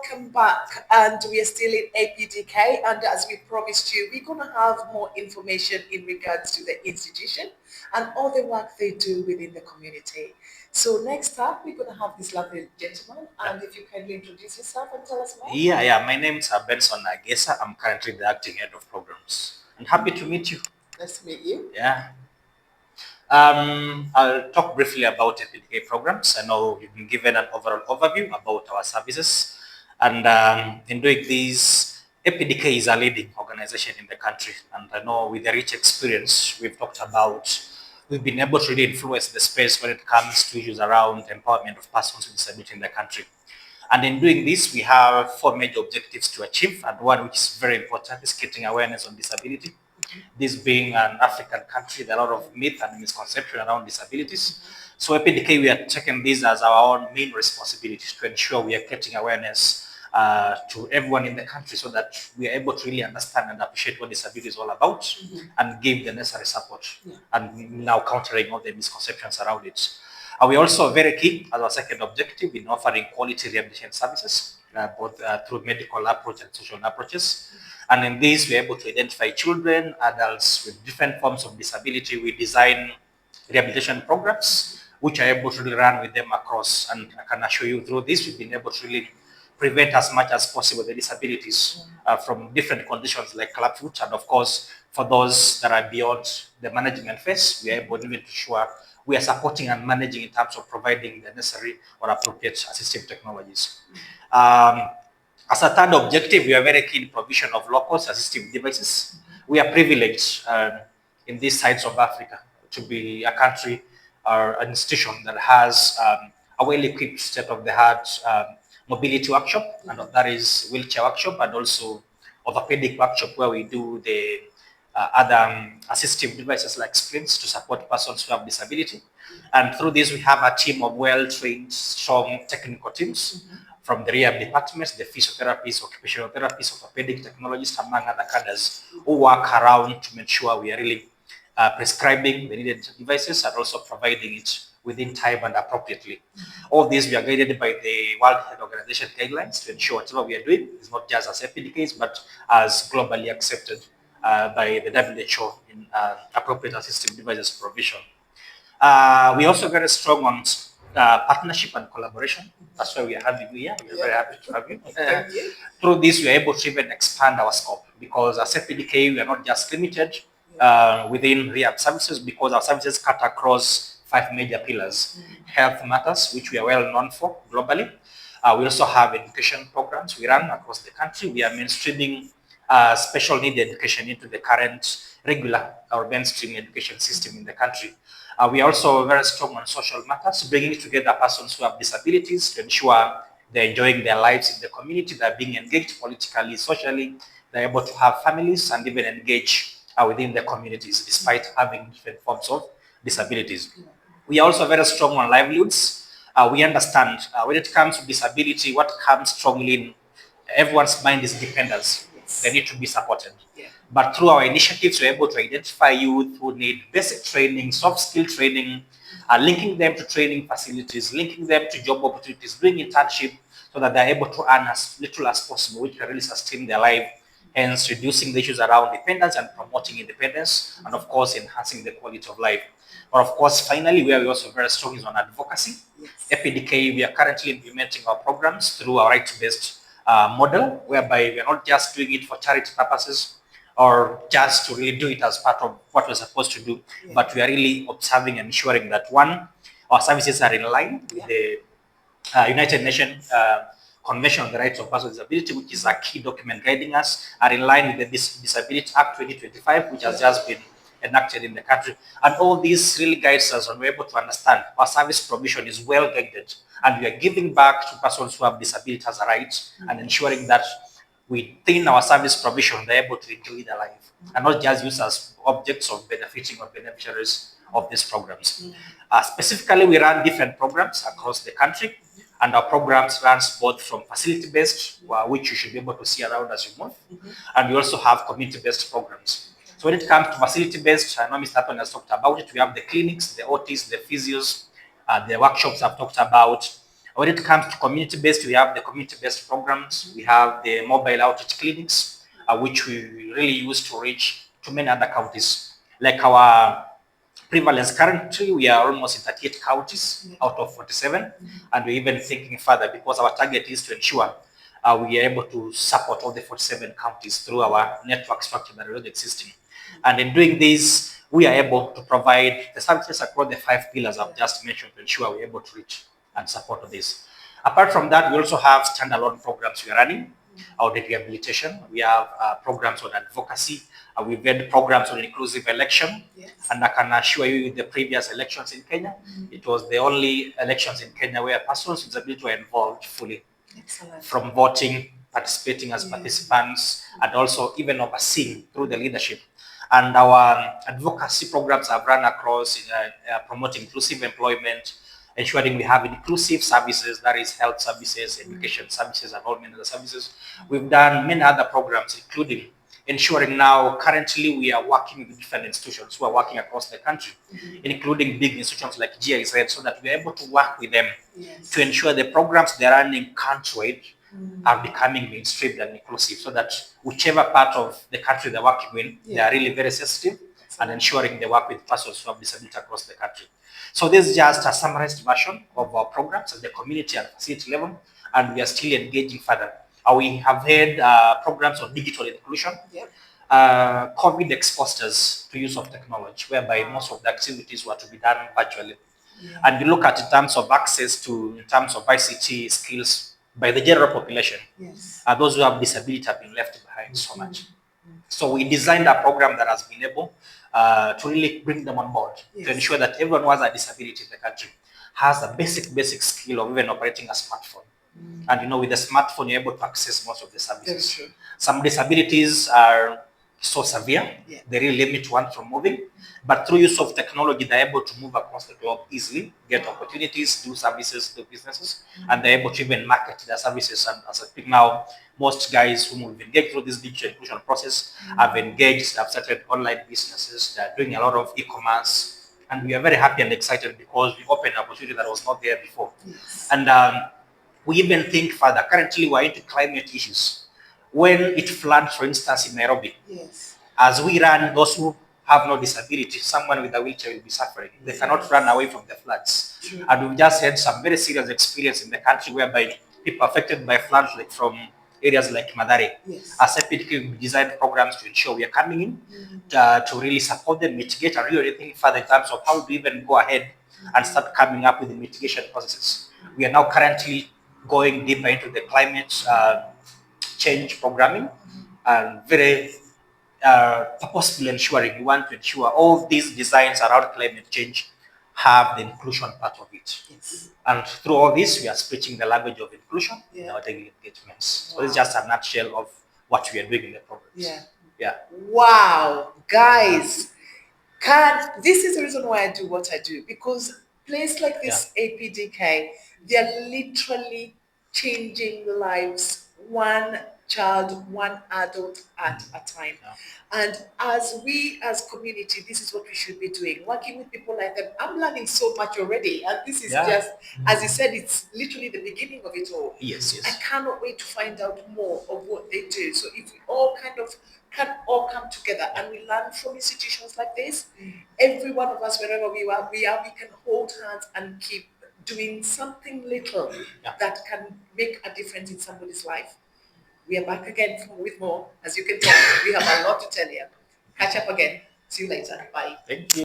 welcome back, and we are still in APDK, and as we promised you, we're going to have more information in regards to the institution and all the work they do within the community. So next up, we're going to have this lovely gentleman, and if you kindly introduce yourself and tell us more. Yeah. My name is Benson Nagesa. I'm currently the acting head of programs. And happy to meet you. Nice to meet you. Yeah. I'll talk briefly about APDK programs. I know you've been given an overall overview about our services. And in doing this, APDK is a leading organization in the country. And I know with the rich experience we've been able to really influence the space when it comes to issues around empowerment of persons with disability in the country. And in doing this, we have 4 major objectives to achieve. And one which is very important is creating awareness on disability. This being an African country, there are a lot of myth and misconception around disabilities. So APDK, we are taking this as our own main responsibility to ensure we are creating awareness to everyone in the country so that we are able to really understand and appreciate what disability is all about and give the necessary support and now countering all the misconceptions around it. We also very key as our second objective in offering quality rehabilitation services, both through medical approach and social approaches. And in this, we're able to identify children, adults with different forms of disability. We design rehabilitation programs, which are able to really run with them across. And I can assure you through this, we've been able to really prevent as much as possible the disabilities from different conditions like clubfoot. And of course, for those that are beyond the management phase, we are able to ensure we are supporting and managing in terms of providing the necessary or appropriate assistive technologies. As a third objective, we are very keen provision of local assistive devices. We are privileged in these sides of Africa to be a country or an institution that has a well-equipped state-of-the-art mobility workshop, and that is wheelchair workshop, and also orthopedic workshop where we do the other assistive devices like sprints to support persons who have disability. And through this, we have a team of well-trained, strong technical teams from the rehab departments, the physiotherapists, occupational therapists, orthopedic technologists, among other cadres who work around to make sure we are really prescribing the needed devices and also providing it within time and appropriately. All these we are guided by the World Health Organization guidelines to ensure whatever we are doing is not just as APDKs, but as globally accepted by the WHO in appropriate assistive devices provision. We also very strong on partnership and collaboration. That's why we are having you here. We are very happy to have you. Through this, we are able to even expand our scope because as APDK, we are not just limited within rehab services because our services cut across 5 major pillars. Health matters, which we are well known for globally. We also have education programs we run across the country. We are mainstreaming special need education into the current regular or mainstream education system in the country. We are also very strong on social matters, bringing together persons who have disabilities to ensure they're enjoying their lives in the community, they're being engaged politically, socially, they're able to have families and even engage within the communities despite having different forms of disabilities. We are also very strong on livelihoods. We understand when it comes to disability, what comes strongly in everyone's mind is dependence. They need to be supported. But through our initiatives, we're able to identify youth who need basic training, soft skill training, linking them to training facilities, linking them to job opportunities, doing internship so that they're able to earn as little as possible, which can really sustain their life, hence reducing the issues around dependence and promoting independence, and of course, enhancing the quality of life. But of course, finally, where we're also very strong is on advocacy. APDK, we are currently implementing our programs through our rights-based model, whereby we are not just doing it for charity purposes or just to really do it as part of what we're supposed to do, but we are really observing and ensuring that one, our services are in line with the United Nations Convention on the Rights of Persons with Disability, which is a key document guiding us, are in line with the Disability Act 2025, which has just been enacted in the country. And all this really guides us and we're able to understand our service provision is well guided and we are giving back to persons who have disability as a right and ensuring that within our service provision, they're able to enjoy their life and not just use as objects of benefiting or beneficiaries of these programs. Specifically, we run different programs across the country, and our programs runs both from facility-based, which you should be able to see around as you move, and we also have community-based programs. So when it comes to facility-based, I know Mr. Anthony has talked about it. We have the clinics, the OTs, the physios, the workshops I've talked about. When it comes to community-based, we have the community-based programs. We have the mobile outreach clinics, which we really use to reach to many other counties. Like our prevalence currently, we are almost in 38 counties out of 47, and we're even thinking further because our target is to ensure we are able to support all the 47 counties through our network structure that is already existing. And in doing this, we are able to provide the services across the 5 pillars I've just mentioned to ensure we're able to reach and support this. Apart from that, we also have standalone programs we are running, audit rehabilitation. We have programs on advocacy. We've had programs on inclusive election. Yes. And I can assure you the previous elections in Kenya, it was the only elections in Kenya where persons with disability were involved fully. Excellent. From voting, participating as participants, and also even overseeing through the leadership. And our advocacy programs have run across promoting inclusive employment, ensuring we have inclusive services, that is health services, education services, and all many other services. We've done many other programs, including ensuring now currently we are working with different institutions who are working across the country, including big institutions like GIZ, so that we are able to work with them to ensure the programs they're running countrywide are becoming mainstreamed and inclusive, so that whichever part of the country they're working in, they are really very sensitive and ensuring they work with persons who have disability across the country. So this is just a summarized version of our programs at the community and facility level, and we are still engaging further. We have had programs on digital inclusion. COVID exposed us to use of technology, whereby most of the activities were to be done virtually. And you look at in terms of access to, in terms of ICT skills by the general population, those who have disability have been left behind so much. So we designed a program that has been able to really bring them on board to ensure that everyone who has a disability in the country has a basic skill of even operating a smartphone. And with the smartphone, you're able to access most of the services. Some disabilities are so severe, they really limit one from moving. But through use of technology, they're able to move across the globe easily, get opportunities, do services, do businesses, and they're able to even market their services. And as I speak now, most guys whom we've engaged through this digital inclusion process have engaged, have started online businesses, they're doing a lot of e-commerce. And we are very happy and excited because we opened an opportunity that was not there before. And we even think further. Currently, we're into climate issues. When it floods, for instance, in Nairobi, as we run, those who have no disability, someone with a wheelchair will be suffering. They cannot run away from the floods. And we've just had some very serious experience in the country whereby people affected by floods, like from areas like Madare, as APDK, we designed programs to ensure we are coming in to really support them, mitigate, and really think further in terms of how to even go ahead and start coming up with the mitigation processes. We are now currently going deeper into the climate change programming and very purposefully ensuring we want to ensure all these designs around climate change have the inclusion part of it. And through all this, we are speaking the language of inclusion in our daily engagements. So this is just a nutshell of what we are doing in the programs. Wow, guys, this is the reason why I do what I do, because place like this APDK, they are literally changing lives, one child, one adult at a time. And as we as community, this is what we should be doing, working with people like them. I'm learning so much already, and this is just, as you said, it's literally the beginning of it all. I cannot wait to find out more of what they do. So if we all can all come together and we learn from institutions like this, every one of us, wherever we can hold hands and keep doing something little that can make a difference in somebody's life. We are back again with more. As you can tell, we have a lot to tell you. Catch up again. See you later. Bye. Thank you.